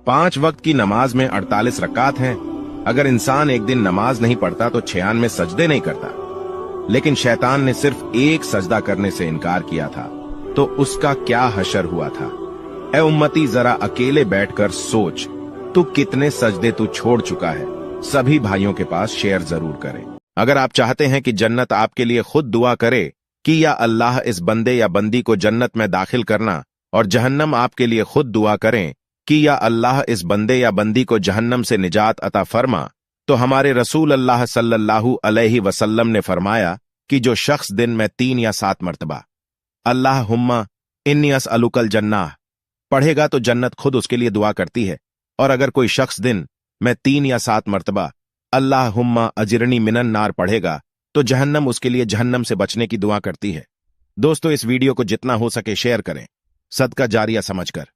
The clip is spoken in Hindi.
5 वक्त की नमाज में 48 रकात हैं। अगर इंसान एक दिन नमाज नहीं पढ़ता तो 96 सजदे नहीं करता, लेकिन शैतान ने सिर्फ एक सजदा करने से इनकार किया था, तो उसका क्या हशर हुआ था। ए उम्मती, जरा अकेले बैठकर सोच, तू कितने सजदे तू छोड़ चुका है। सभी भाइयों के पास शेयर जरूर करें। अगर आप चाहते हैं कि जन्नत आपके लिए खुद दुआ करे कि या अल्लाह इस बंदे या बंदी को जन्नत में दाखिल करना, और जहन्नम आपके लिए खुद दुआ करें कि या अल्लाह इस बंदे या बंदी को जहन्नम से निजात अता फरमा, तो हमारे रसूल अल्लाह सल्लल्लाहु अलैहि वसल्लम ने फरमाया कि जो शख्स दिन में 3 या 7 मरतबा अल्लाहुम्मा इन्नी अस्अलुकल जन्नाह पढ़ेगा तो जन्नत खुद उसके लिए दुआ करती है। और अगर कोई शख्स दिन में 3 या 7 मरतबा अल्लाहुम्मा अजिरनी मिनन नार पढ़ेगा तो जहन्नम उसके लिए जहन्नम से बचने की दुआ करती है। दोस्तों, इस वीडियो को जितना हो सके शेयर करें, सदका जारिया समझकर।